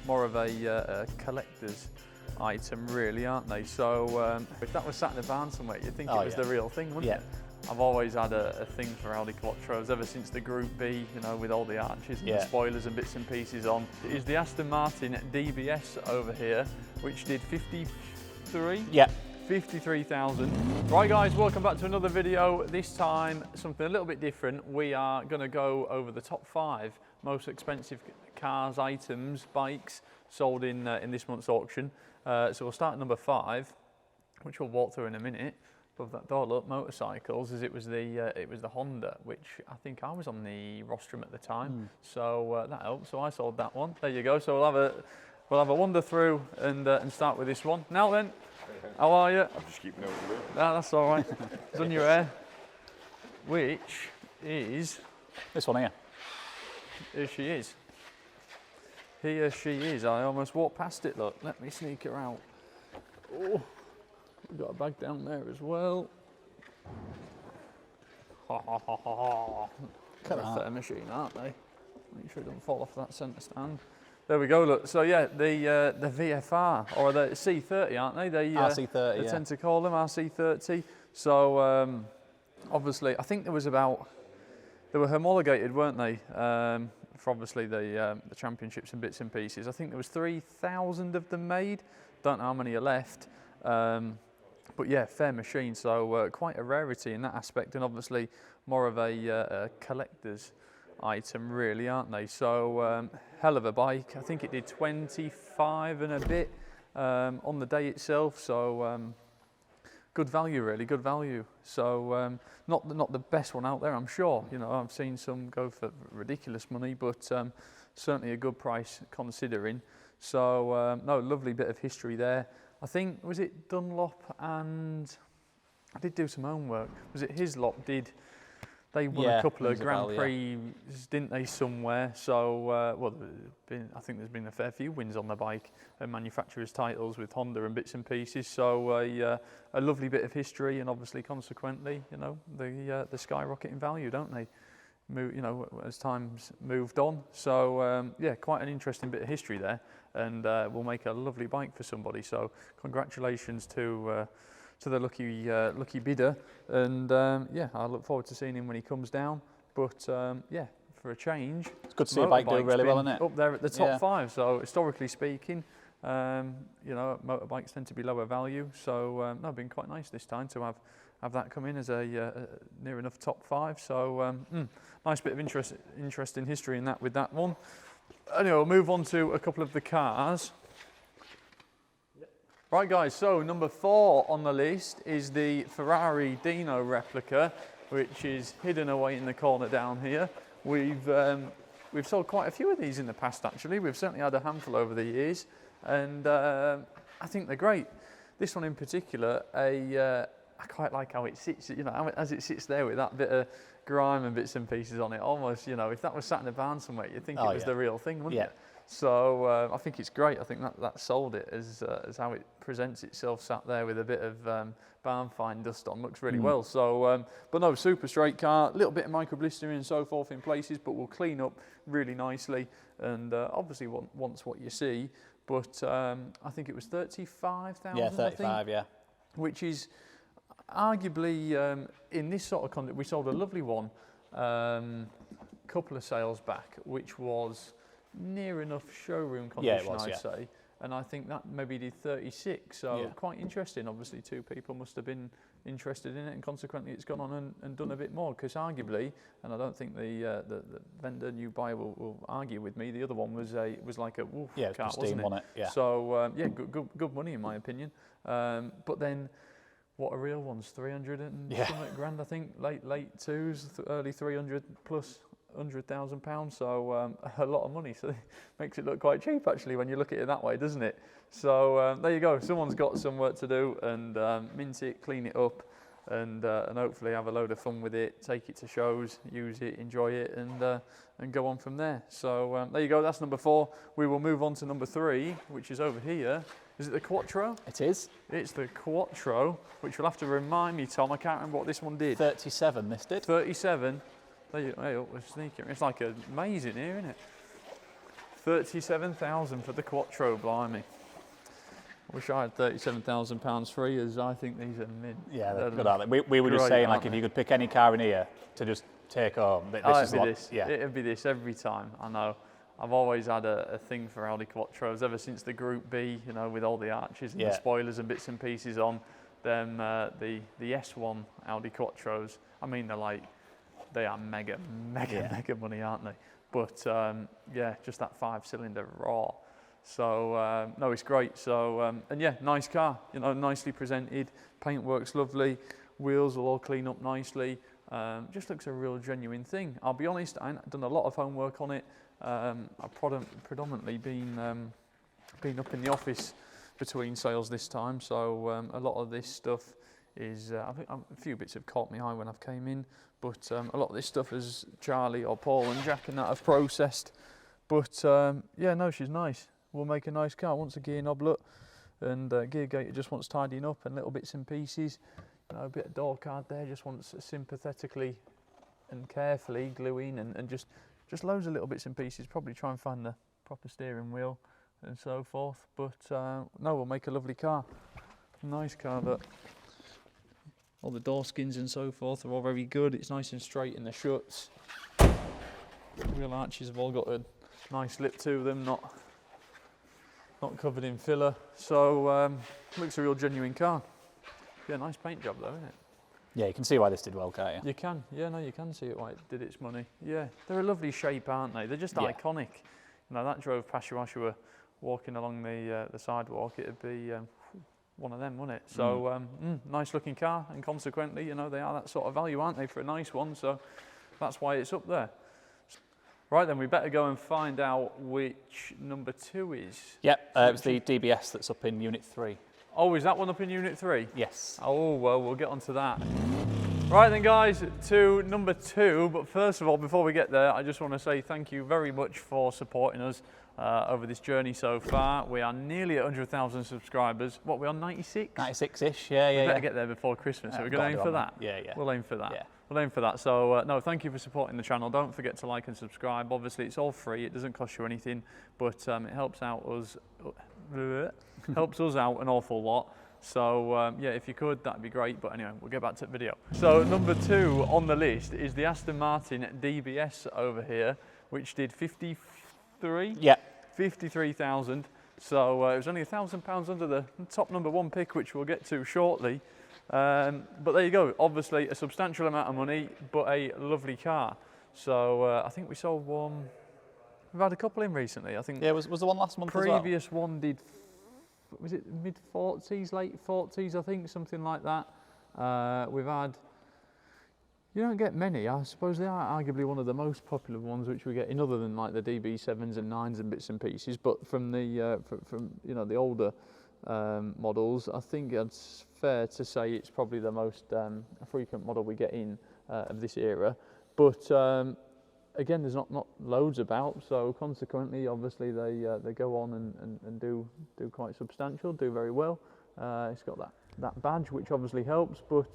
more of a collector's item, really, aren't they? So if that was sat in a barn somewhere, you'd think it was the real thing, wouldn't it? I've always had a thing for Audi Quattros ever since the Group B, you know, with all the arches and the spoilers and bits and pieces on. It is the Aston Martin DBS over here, which did 53,000. Right guys, welcome back to another video. This time something a little bit different. We are going to go over the top 5 most expensive cars, items, bikes sold in this month's auction. So we'll start at number 5, which we'll walk through in a minute. Above that door, look, motorcycles, as it was the Honda, which I think I was on the rostrum at the time. So that helped. So I sold that one. There you go. So we'll have a wander through and start with this one. Now then, how are you? I'm just keeping over the room. No, that's all right. It's on your hair. Which is this one here. Here she is. Here she is. I almost walked past it. Look, let me sneak her out. Oh. We've got a bag down there as well. Ha ha ha ha ha. They're a fair machine, aren't they? Make sure it doesn't fall off that centre stand. There we go, look. So yeah, the VFR, or the C30, aren't they? RC30, they tend to call them RC30. So obviously, I think they were homologated, weren't they? For obviously the championships and bits and pieces. I think there was 3,000 of them made. Don't know how many are left. But yeah, fair machine, so quite a rarity in that aspect, and obviously more of a collector's item, really, aren't they? So hell of a bike. I think it did 25 and a bit on the day itself, so good value, really, good value. So not the best one out there, I'm sure. You know, I've seen some go for ridiculous money, but certainly a good price considering. So no, lovely bit of history there. I think, was it Dunlop, and I did do some homework. Was it Hislop? They won a couple of Grand Prix, didn't they, somewhere? So, well, I think there's been a fair few wins on the bike and manufacturers' titles with Honda and bits and pieces. So, a lovely bit of history, and obviously, consequently, you know, the skyrocketing value, don't they? You know, as time's moved on. So yeah, quite an interesting bit of history there, and we'll make a lovely bike for somebody. So congratulations to the lucky bidder, and yeah, I look forward to seeing him when he comes down. But yeah, for a change, it's good to see a bike do really well, isn't it? Up there at the top 5. So historically speaking, you know, motorbikes tend to be lower value. So no, been quite nice this time to have that come in as a near enough top 5. So nice bit of interest in history in that with that one. Anyway, we'll move on to a couple of the cars. Right guys, so number 4 on the list is the Ferrari Dino replica, which is hidden away in the corner down here. We've sold quite a few of these in the past, actually. We've certainly had a handful over the years, and I think they're great. This one in particular, I quite like how it sits, you know, as it sits there with that bit of grime and bits and pieces on it. Almost, you know, if that was sat in a barn somewhere, you'd think it was the real thing, wouldn't it? So I think it's great. I think that sold it as how it presents itself, sat there with a bit of barn fine dust on. Looks really well. So, but no, super straight car. A little bit of micro blistering and so forth in places, but will clean up really nicely. And obviously wants what you see. But I think it was 35,000. Yeah, 35. Yeah. Which is arguably in this sort of context, we sold a lovely one couple of sales back, which was near enough showroom condition, I'd say, and I think that maybe did 36. So quite interesting. Obviously, 2 people must have been interested in it, and consequently, it's gone on and done a bit more. Because arguably, and I don't think the vendor, new buyer, will argue with me. The other one was like a wolf cart, wasn't it? Yeah. So yeah, good money in my opinion. But then, what are real ones? 300 and something grand, I think. Late 2s, early 300 plus £100,000. So a lot of money. So it makes it look quite cheap actually when you look at it that way, doesn't it? So there you go. Someone's got some work to do, and mint it, clean it up, and hopefully have a load of fun with it. Take it to shows, use it, enjoy it, and go on from there. So there you go. That's number 4. We will move on to number 3, which is over here. Is it the Quattro? It is. It's the Quattro, which you'll have to remind me, Tom. I can't remember what this one did. 37, this did. 37. There you go, we're sneaking. It's like a maze in here, isn't it? 37,000 for the Quattro, blimey. I wish I had £37,000 free, as I think these are mint. Yeah, they're good, aren't they? We were just saying, like, if you could pick any car in here to just take home, It'd be this every time. I know. I've always had a thing for Audi Quattros ever since the Group B, you know, with all the arches and the spoilers and bits and pieces on them. The S1 Audi Quattros. I mean, they are mega money, aren't they? But yeah, just that 5-cylinder raw. So no, it's great. So and yeah, nice car. You know, nicely presented. Paintwork's lovely. Wheels will all clean up nicely. Just looks a real genuine thing. I'll be honest, I've done a lot of homework on it. I've predominantly been up in the office between sales this time, so a lot of this stuff is, I think a few bits have caught me eye when I've came in, but a lot of this stuff is Charlie or Paul and Jack and that have processed. But yeah, no, she's nice. We'll make a nice car. Wants a gear knob, look, and gear gate just wants tidying up and little bits and pieces. You know, a bit of door card there, just wants sympathetically and carefully gluing and just loads of little bits and pieces. Probably try and find the proper steering wheel and so forth. But no, we'll make a lovely car. Nice car. That all the door skins and so forth are all very good. It's nice and straight in the shuts. Wheel arches have all got a nice lip to them, not covered in filler. So looks a real genuine car. Yeah, nice paint job though, isn't it? Yeah, you can see why this did well, can't you? You can, yeah, no, you can see it why it did its money. Yeah, they're a lovely shape, aren't they? They're just iconic. You know, that drove past you as you were walking along the sidewalk. It'd be one of them, wouldn't it? So, nice looking car, and consequently, you know, they are that sort of value, aren't they, for a nice one? So that's why it's up there. Right then, we better go and find out which number 2 is. Yep, it was the DBS that's up in Unit 3. Oh, is that one up in Unit 3? Yes. Oh, well, we'll get onto that. Right then, guys, to number 2. But first of all, before we get there, I just want to say thank you very much for supporting us over this journey so far. We are nearly at 100,000 subscribers. What, we're on 96? 96-ish, yeah. We better get there before Christmas. So we're going to aim for that? Yeah. We'll aim for that. Yeah. We'll aim for that. So, no, thank you for supporting the channel. Don't forget to like and subscribe. Obviously, it's all free. It doesn't cost you anything, but it helps out us. Helps us out an awful lot. So yeah, if you could, that'd be great. But anyway, we'll get back to the video. So number 2 on the list is the Aston Martin DBS over here, which did 53. Yeah. 53,000. So it was only £1,000 under the top number 1 pick, which we'll get to shortly. But there you go. Obviously, a substantial amount of money, but a lovely car. So I think we sold one. We've had a couple in recently. I think. Yeah, was the one last month as well? Previous one did. Was it mid-40s, late 40s, I think, something like that. We've had, you don't get many. I suppose they are arguably one of the most popular ones which we get in, other than like the DB7s and 9s and bits and pieces. But from the from you know, the older models, I think it's fair to say it's probably the most frequent model we get in of this era. But again, there's not loads about, so consequently, obviously, they go on and do quite substantial, do very well. It's got that badge, which obviously helps, but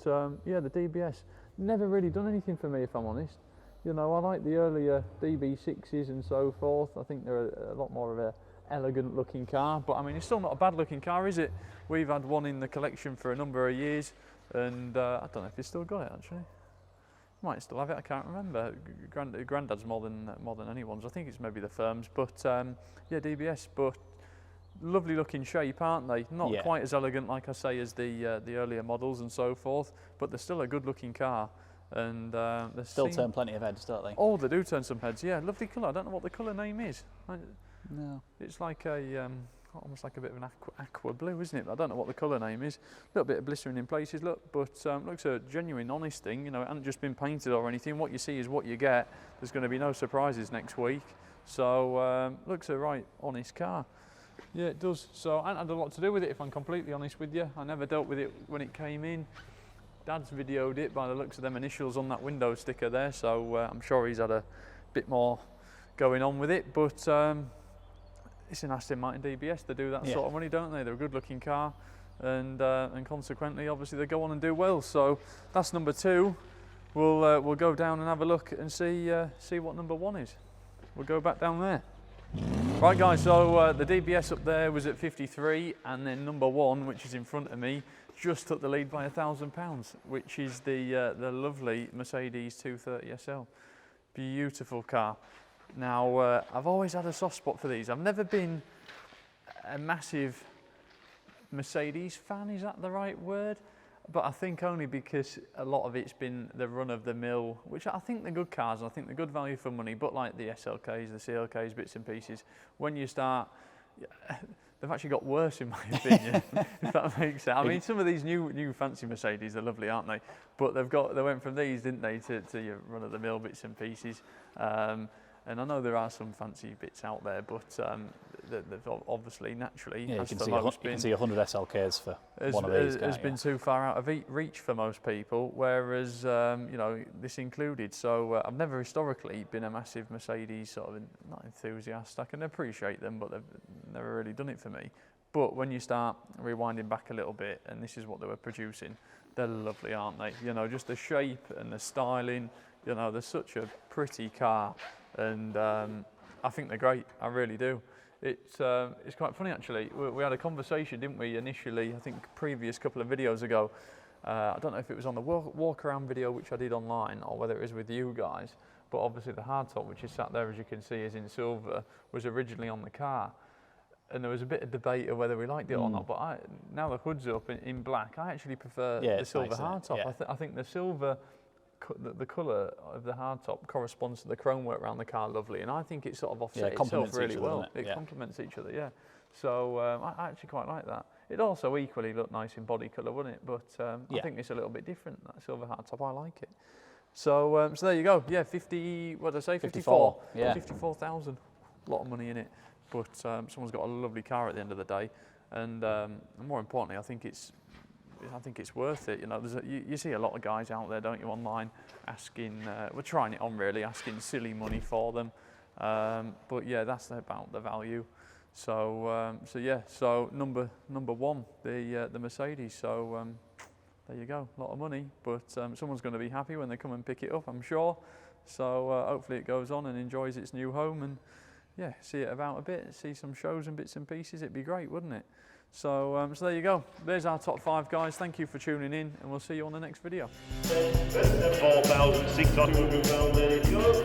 yeah, the DBS never really done anything for me, if I'm honest. You know, I like the earlier DB6s and so forth. I think they're a lot more of a elegant looking car, but I mean, it's still not a bad looking car, is it? We've had one in the collection for a number of years, and I don't know if you've still got it, actually. Might still have it, I can't remember. Granddad's more than anyone's. I think it's maybe the firm's, but yeah, DBS. But lovely looking shape, aren't they? Not quite as elegant, like I say, as the earlier models and so forth, but they're still a good looking car. And they still turn plenty of heads, don't they? Oh, they do turn some heads. Yeah, lovely colour. I don't know what the colour name is. No. It's like a almost like a bit of an aqua blue, isn't it? I don't know what the colour name is. A little bit of blistering in places, look, but looks a genuine, honest thing. You know, it hasn't just been painted or anything. What you see is what you get. There's going to be no surprises next week. So looks a right honest car. Yeah, it does. So I haven't had a lot to do with it, if I'm completely honest with you. I never dealt with it when it came in. Dad's videoed it by the looks of them initials on that window sticker there, so I'm sure he's had a bit more going on with it, but it's an Aston Martin DBS. They do that sort of money, don't they? They're a good looking car, and consequently, obviously, they go on and do well. So that's number 2. We'll go down and have a look and see what number 1 is. We'll go back down there. Right guys, so the DBS up there was at 53, and then number 1, which is in front of me, just took the lead by £1,000, which is the lovely Mercedes 230 SL. Beautiful car. Now, I've always had a soft spot for these. I've never been a massive Mercedes fan, is that the right word? But I think only because a lot of it's been the run-of-the-mill, which I think they're good cars, and I think they're good value for money, but like the SLKs, the CLKs, bits and pieces, when you start, they've actually got worse in my opinion, if that makes sense. I mean, some of these new fancy Mercedes are lovely, aren't they? But they went from these, didn't they, to your run-of-the-mill bits and pieces. And I know there are some fancy bits out there, but they've obviously, naturally, you can see 100 SLKs for one of these. Has been too far out of reach for most people, whereas you know, this included. So I've never historically been a massive Mercedes sort of not enthusiast. I can appreciate them, but they've never really done it for me. But when you start rewinding back a little bit, and this is what they were producing, they're lovely, aren't they? You know, just the shape and the styling. You know, they're such a pretty car. And I think they're great, I really do. It's quite funny actually, we had a conversation, didn't we, initially, I think previous couple of videos ago. I don't know if it was on the walk around video which I did online, or whether it was with you guys, but obviously the hardtop, which is sat there as you can see is in silver, was originally on the car. And there was a bit of debate of whether we liked it or not, but now the hood's up in black, I actually prefer the silver hardtop. Yeah. I think the silver, the colour of the hardtop corresponds to the chrome work around the car lovely, and I think it sort of offsets itself really well. It complements each other, yeah. So I actually quite like that. It also equally looked nice in body colour, wouldn't it? But I think it's a little bit different, that silver hardtop, I like it. So so there you go, yeah, 50, what did I say, 54? Yeah. 54,000, a lot of money in it. But someone's got a lovely car at the end of the day, and more importantly, I think it's worth it. You know, you see a lot of guys out there, don't you, online, asking, we're trying it on really, asking silly money for them. But yeah, that's about the value. So so yeah, so number 1, the Mercedes. So there you go, a lot of money, but someone's going to be happy when they come and pick it up, I'm sure. So hopefully it goes on and enjoys its new home, and yeah, see it about a bit, see some shows and bits and pieces. It'd be great, wouldn't it? So, so there you go. There's our top 5, guys. Thank you for tuning in, and we'll see you on the next video. 4,600 pounds.